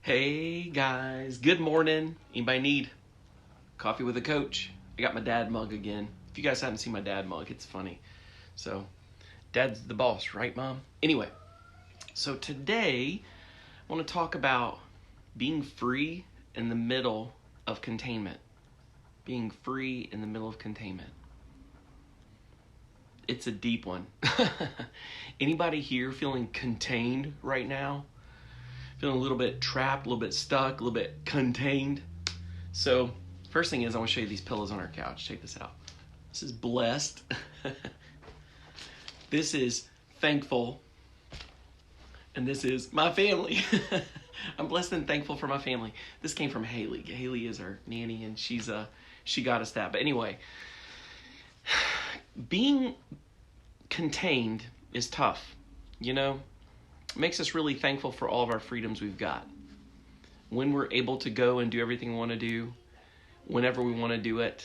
Hey guys, good morning. Anybody need coffee with a coach? I got my dad mug again. If you guys haven't seen my dad mug, it's funny. So, dad's the boss, right, Mom? Anyway, so today I want to talk about being free in the middle of containment. Being free in the middle of containment. It's a deep one. Anybody here feeling contained right now? Feeling a little bit trapped, a little bit stuck, a little bit contained. So, first thing is I want to show you these pillows on our couch. Check this out. This is blessed. This is thankful. And this is my family. I'm blessed and thankful for my family. This came from Haley. Haley is our nanny, and she got us that. But anyway, being contained is tough, you know? It makes us really thankful for all of our freedoms we've got. When we're able to go and do everything we want to do, whenever we want to do it,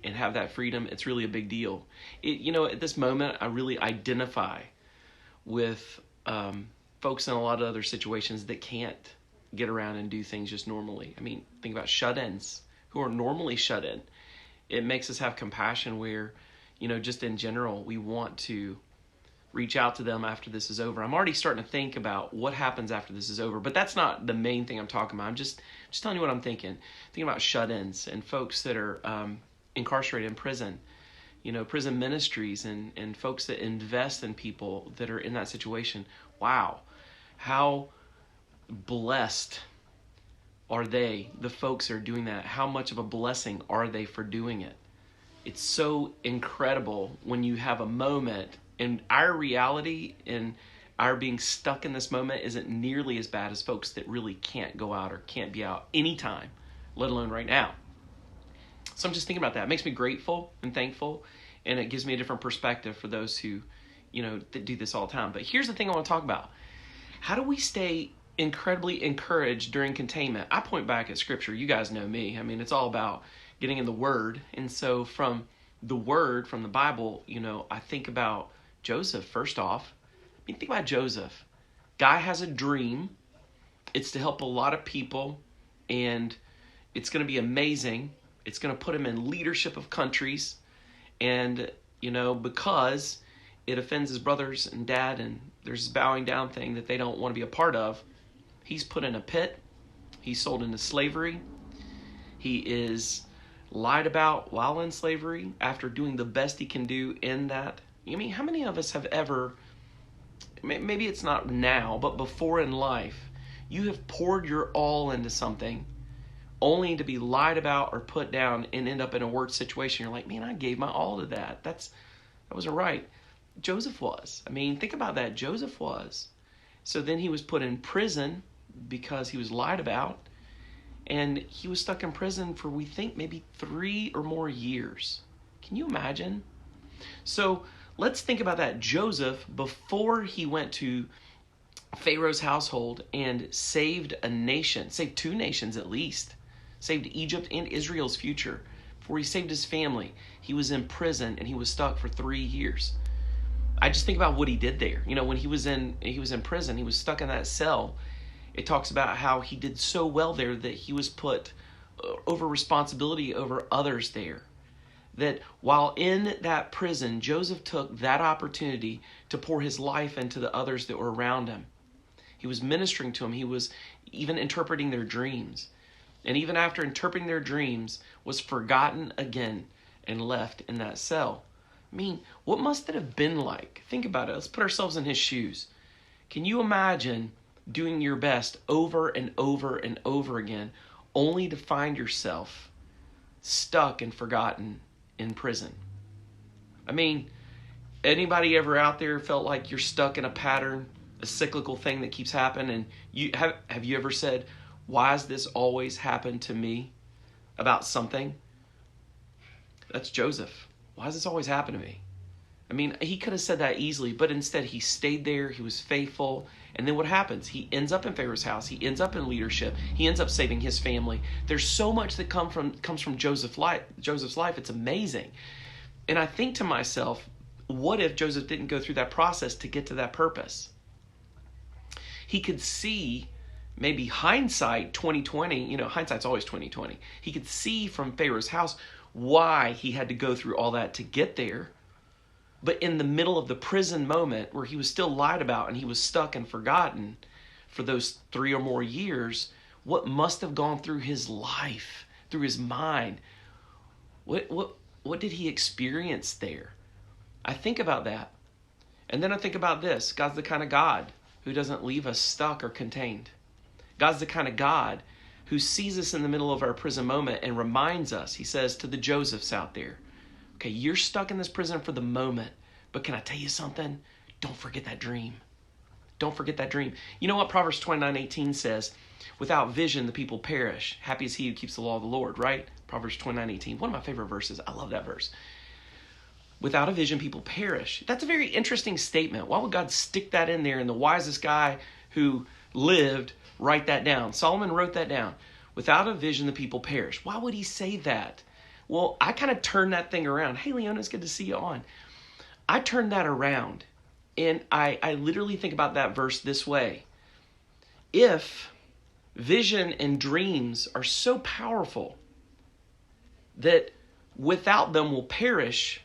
and have that freedom, it's really a big deal. At this moment, I really identify with folks in a lot of other situations that can't get around and do things just normally. I mean, think about shut-ins who are normally shut in. It makes us have compassion where, just in general, we want to reach out to them after this is over. I'm already starting to think about what happens after this is over, but that's not the main thing I'm talking about. I'm just telling you what I'm thinking. Thinking about shut-ins and folks that are incarcerated in prison, prison ministries and folks that invest in people that are in that situation. Wow, how blessed are they, the folks that are doing that? How much of a blessing are they for doing it? It's so incredible when you have a moment. And our reality and our being stuck in this moment isn't nearly as bad as folks that really can't go out or can't be out anytime, let alone right now. So I'm just thinking about that. It makes me grateful and thankful, and it gives me a different perspective for those who, that do this all the time. But here's the thing I want to talk about. How do we stay incredibly encouraged during containment? I point back at Scripture. You guys know me. I mean, it's all about getting in the Word. And so from the Word, from the Bible, I think about Joseph, first off. Think about Joseph. Guy has a dream. It's to help a lot of people, and it's going to be amazing. It's going to put him in leadership of countries, and, because it offends his brothers and dad, and there's this bowing down thing that they don't want to be a part of, he's put in a pit. He's sold into slavery. He is lied about while in slavery after doing the best he can do in that. How many of us have ever, maybe it's not now, but before in life, you have poured your all into something only to be lied about or put down and end up in a worse situation? You're like, man, I gave my all to that. That wasn't right. Joseph was. Think about that. Joseph was. So then he was put in prison because he was lied about. And he was stuck in prison for, we think, maybe 3 or more years. Can you imagine? So let's think about that. Joseph, before he went to Pharaoh's household and saved a nation, saved 2 nations at least, saved Egypt and Israel's future. Before he saved his family, he was in prison and he was stuck for 3 years. I just think about what he did there. When he was in prison, he was stuck in that cell. It talks about how he did so well there that he was put over responsibility over others there. That while in that prison, Joseph took that opportunity to pour his life into the others that were around him. He was ministering to them. He was even interpreting their dreams. And even after interpreting their dreams, was forgotten again and left in that cell. What must it have been like? Think about it. Let's put ourselves in his shoes. Can you imagine doing your best over and over and over again, only to find yourself stuck and forgotten in prison? Anybody ever out there felt like you're stuck in a pattern, a cyclical thing that keeps happening? And have you ever said, why has this always happened to me about something? That's Joseph. Why does this always happen to me? He could have said that easily, but instead he stayed there. He was faithful. And then what happens? He ends up in Pharaoh's house. He ends up in leadership. He ends up saving his family. There's so much that comes from Joseph's life. It's amazing. And I think to myself, what if Joseph didn't go through that process to get to that purpose? He could see maybe hindsight 2020, hindsight's always 2020. He could see from Pharaoh's house why he had to go through all that to get there. But in the middle of the prison moment where he was still lied about and he was stuck and forgotten for those 3 or more years, what must have gone through his life, through his mind? What did he experience there? I think about that. And then I think about this. God's the kind of God who doesn't leave us stuck or contained. God's the kind of God who sees us in the middle of our prison moment and reminds us. He says to the Josephs out there, okay, you're stuck in this prison for the moment, but can I tell you something? Don't forget that dream. Don't forget that dream. You know what Proverbs 29:18 says? Without vision, the people perish. Happy is he who keeps the law of the Lord, right? Proverbs 29:18. One of my favorite verses. I love that verse. Without a vision, people perish. That's a very interesting statement. Why would God stick that in there and the wisest guy who lived write that down? Solomon wrote that down. Without a vision, the people perish. Why would he say that? Well, I kind of turned that thing around. Hey, Leona, it's good to see you on. I turned that around, and I literally think about that verse this way. If vision and dreams are so powerful that without them will perish,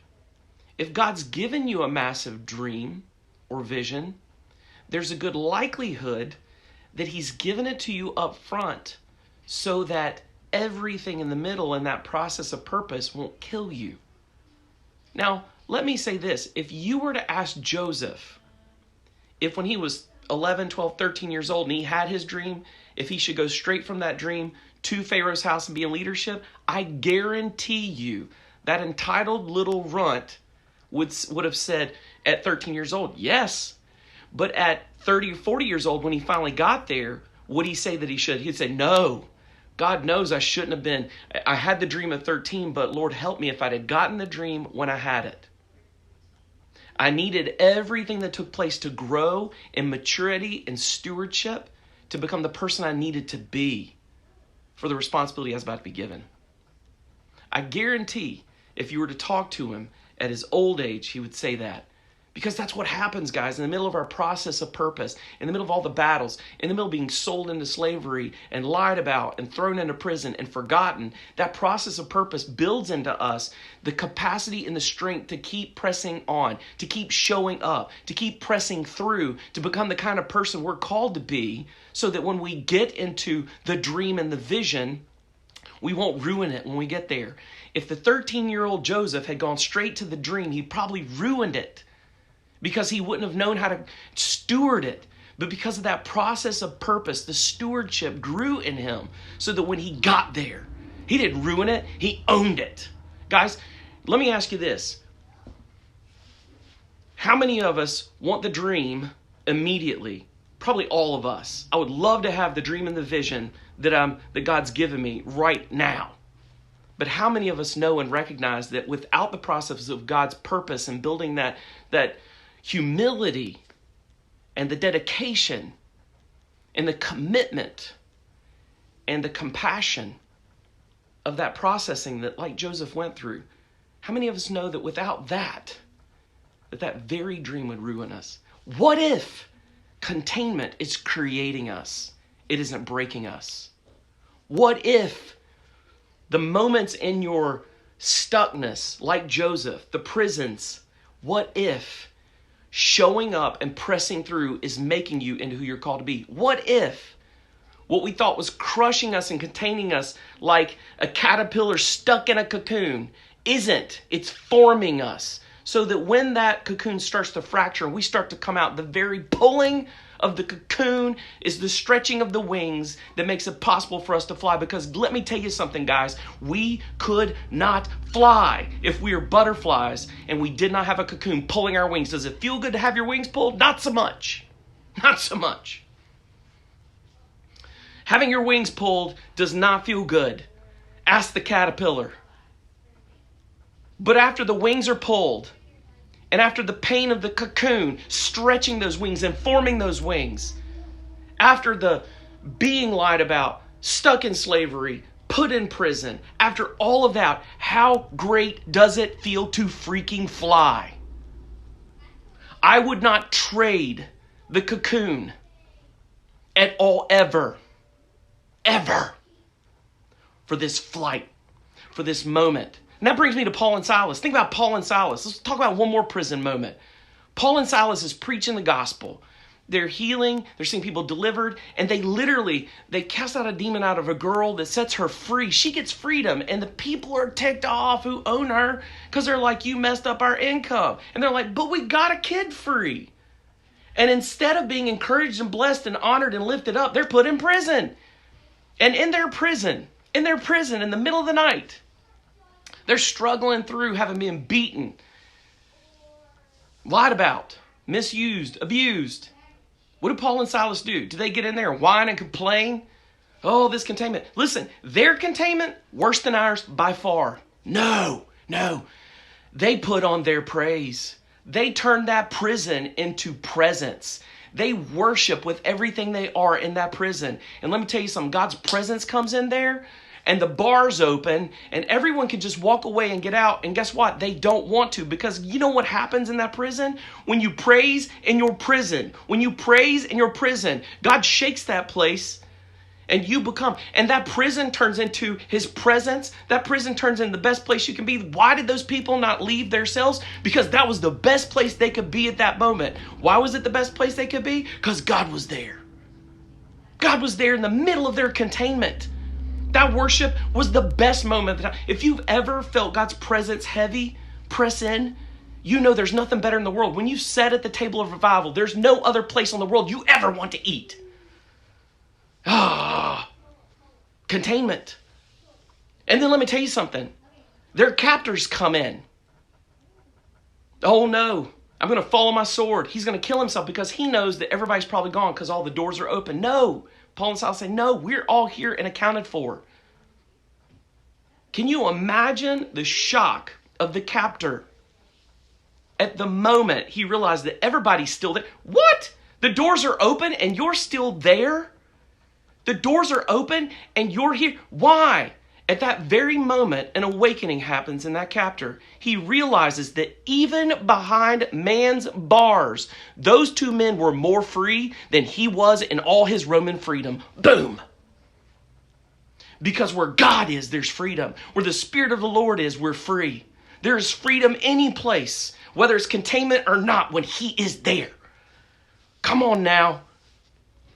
if God's given you a massive dream or vision, there's a good likelihood that he's given it to you up front so that everything in the middle in that process of purpose won't kill you. Now, let me say this. If you were to ask Joseph, if when he was 11, 12, 13 years old and he had his dream, if he should go straight from that dream to Pharaoh's house and be in leadership, I guarantee you that entitled little runt would have said at 13 years old, yes. But at 30 or 40 years old, when he finally got there, would he say that he should? He'd say, no. God knows I shouldn't have been. I had the dream at 13, but Lord help me if I'd had gotten the dream when I had it. I needed everything that took place to grow in maturity and stewardship to become the person I needed to be for the responsibility I was about to be given. I guarantee if you were to talk to him at his old age, he would say that. Because that's what happens, guys, in the middle of our process of purpose, in the middle of all the battles, in the middle of being sold into slavery and lied about and thrown into prison and forgotten. That process of purpose builds into us the capacity and the strength to keep pressing on, to keep showing up, to keep pressing through, to become the kind of person we're called to be, so that when we get into the dream and the vision, we won't ruin it when we get there. If the 13-year-old Joseph had gone straight to the dream, he probably ruined it, because he wouldn't have known how to steward it. But because of that process of purpose, the stewardship grew in him so that when he got there, he didn't ruin it, he owned it. Guys, let me ask you this. How many of us want the dream immediately? Probably all of us. I would love to have the dream and the vision that God's given me right now. But how many of us know and recognize that without the process of God's purpose and building that humility and the dedication and the commitment and the compassion of that processing that, like Joseph went through, how many of us know that without that very dream would ruin us? What if containment is creating us? It isn't breaking us. What if the moments in your stuckness, like Joseph, the prisons, what if showing up and pressing through is making you into who you're called to be? What if what we thought was crushing us and containing us like a caterpillar stuck in a cocoon isn't? It's forming us so that when that cocoon starts to fracture and we start to come out, the very pulling of the cocoon is the stretching of the wings that makes it possible for us to fly. Because let me tell you something, guys, we could not fly if we were butterflies and we did not have a cocoon pulling our wings. Does it feel good to have your wings pulled? Not so much. Not so much. Having your wings pulled does not feel good. Ask the caterpillar. But after the wings are pulled, and after the pain of the cocoon, stretching those wings and forming those wings, after the being lied about, stuck in slavery, put in prison, after all of that, how great does it feel to freaking fly? I would not trade the cocoon at all ever for this flight, for this moment. And that brings me to Paul and Silas. Think about Paul and Silas. Let's talk about one more prison moment. Paul and Silas is preaching the gospel. They're healing, they're seeing people delivered, and they cast out a demon out of a girl that sets her free. She gets freedom, and the people are ticked off who own her because they're like, you messed up our income. And they're like, but we got a kid free. And instead of being encouraged and blessed and honored and lifted up, they're put in prison. And in their prison, in the middle of the night, they're struggling through having been beaten, lied about, misused, abused. What did Paul and Silas do? Did they get in there and whine and complain? Oh, this containment. Listen, their containment, worse than ours by far. No. They put on their praise. They turned that prison into presence. They worship with everything they are in that prison. And let me tell you something, God's presence comes in there and the bar's open and everyone can just walk away and get out. And guess what? They don't want to, because you know what happens in that prison? When you praise in your prison, God shakes that place and you become, and that prison turns into his presence. That prison turns into the best place you can be. Why did those people not leave their cells? Because that was the best place they could be at that moment. Why was it the best place they could be? Because God was there. God was there in the middle of their containment. That worship was the best moment of the time. If you've ever felt God's presence heavy, press in. You know there's nothing better in the world. When you sit at the table of revival, there's no other place on the world you ever want to eat. Containment. And then let me tell you something. Their captors come in. Oh no, I'm going to follow my sword. He's going to kill himself because he knows that everybody's probably gone because all the doors are open. No. Paul and Silas say, no, we're all here and accounted for. Can you imagine the shock of the captor at the moment he realized that everybody's still there? What? The doors are open and you're still there? The doors are open and you're here. Why? At that very moment, an awakening happens in that captor. He realizes that even behind man's bars, those two men were more free than he was in all his Roman freedom. Boom! Because where God is, there's freedom. Where the Spirit of the Lord is, we're free. There is freedom any place, whether it's containment or not, when he is there. Come on now.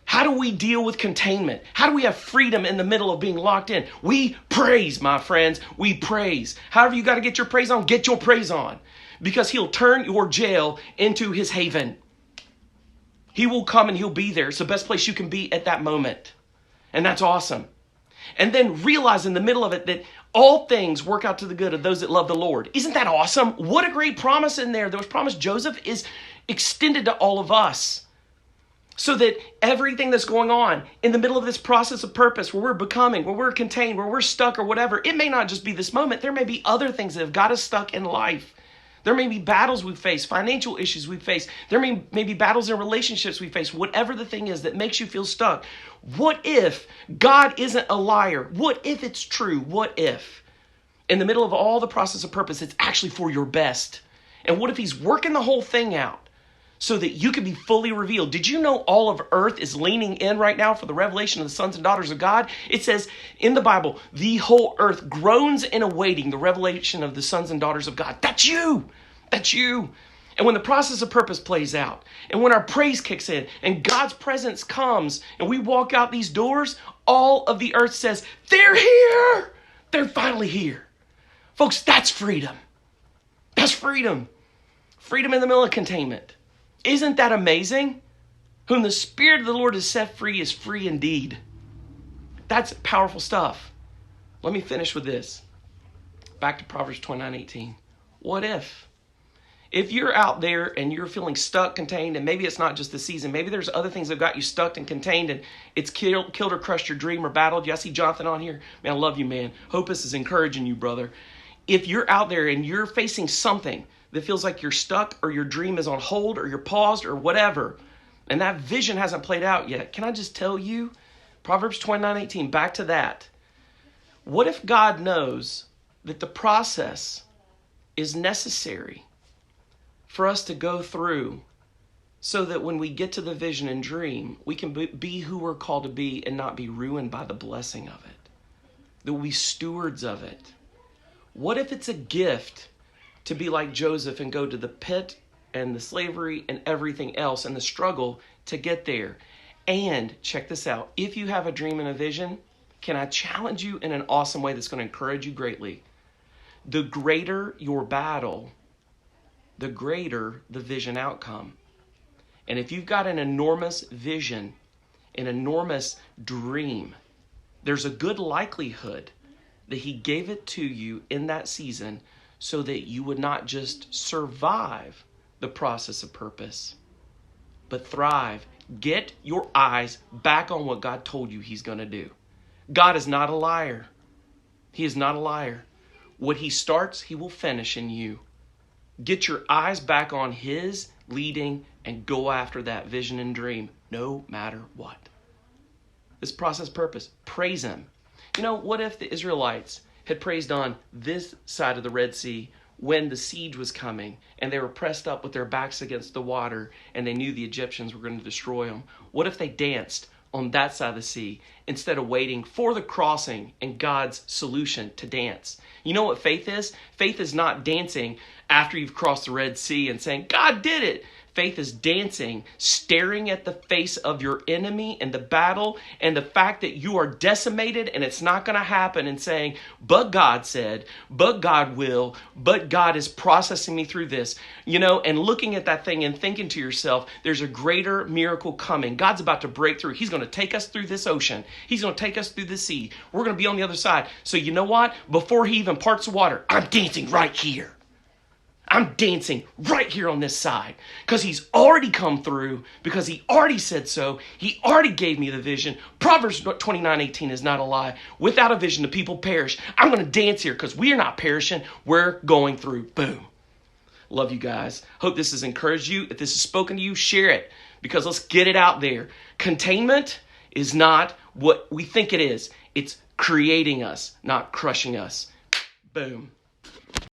How do we deal with containment? How do we have freedom in the middle of being locked in? We praise, my friends. We praise. However you got to get your praise on, get your praise on. Because he'll turn your jail into his haven. He will come and he'll be there. It's the best place you can be at that moment. And that's awesome. And then realize in the middle of it that all things work out to the good of those that love the Lord. Isn't that awesome? What a great promise in there. There was promised Joseph is extended to all of us. So that everything that's going on in the middle of this process of purpose, where we're becoming, where we're contained, where we're stuck or whatever, it may not just be this moment. There may be other things that have got us stuck in life. There may be battles we face, financial issues we face. There may be battles in relationships we face. Whatever the thing is that makes you feel stuck. What if God isn't a liar? What if it's true? What if in the middle of all the process of purpose, it's actually for your best? And what if he's working the whole thing out so that you can be fully revealed? Did you know all of earth is leaning in right now for the revelation of the sons and daughters of God? It says in the Bible, the whole earth groans in awaiting the revelation of the sons and daughters of God. That's you. That's you. And when the process of purpose plays out, and when our praise kicks in, and God's presence comes, and we walk out these doors, all of the earth says, they're here. They're finally here. Folks, that's freedom. That's freedom. Freedom in the middle of containment. Isn't that amazing? Whom the Spirit of the Lord has set free is free indeed. That's powerful stuff. Let me finish with this. Back to Proverbs 29:18. What if? If you're out there and you're feeling stuck, contained, and maybe it's not just the season, maybe there's other things that got you stuck and contained and it's killed or crushed your dream or battled you. I see Jonathan on here. Man, I love you, man. Hope this is encouraging you, brother. If you're out there and you're facing something that feels like you're stuck or your dream is on hold or you're paused or whatever, and that vision hasn't played out yet, can I just tell you, Proverbs 29:18, back to that. What if God knows that the process is necessary for us to go through so that when we get to the vision and dream, we can be who we're called to be and not be ruined by the blessing of it. That we'll be stewards of it. What if it's a gift to be like Joseph and go to the pit and the slavery and everything else and the struggle to get there? And check this out. If you have a dream and a vision, can I challenge you in an awesome way that's going to encourage you greatly? The greater your battle, the greater the vision outcome. And if you've got an enormous vision, an enormous dream, there's a good likelihood that he gave it to you in that season so that you would not just survive the process of purpose, but thrive. Get your eyes back on what God told you he's going to do. God is not a liar. He is not a liar. What he starts, he will finish in you. Get your eyes back on his leading and go after that vision and dream, no matter what. This process purpose, praise him. You know, what if the Israelites had praised on this side of the Red Sea when the siege was coming and they were pressed up with their backs against the water and they knew the Egyptians were going to destroy them? What if they danced on that side of the sea instead of waiting for the crossing and God's solution to dance? You know what faith is? Faith is not dancing after you've crossed the Red Sea and saying, God did it. Faith is dancing, staring at the face of your enemy and the battle and the fact that you are decimated and it's not going to happen, and saying, but God said, but God will, but God is processing me through this, you know, and looking at that thing and thinking to yourself, there's a greater miracle coming. God's about to break through. He's going to take us through this ocean. He's going to take us through the sea. We're going to be on the other side. So you know what? Before he even parts the water, I'm dancing right here. I'm dancing right here on this side because he's already come through, because he already said so. He already gave me the vision. Proverbs 29:18 is not a lie. Without a vision, the people perish. I'm going to dance here because we are not perishing. We're going through. Boom. Love you guys. Hope this has encouraged you. If this has spoken to you, share it, because let's get it out there. Containment is not what we think it is. It's creating us, not crushing us. Boom.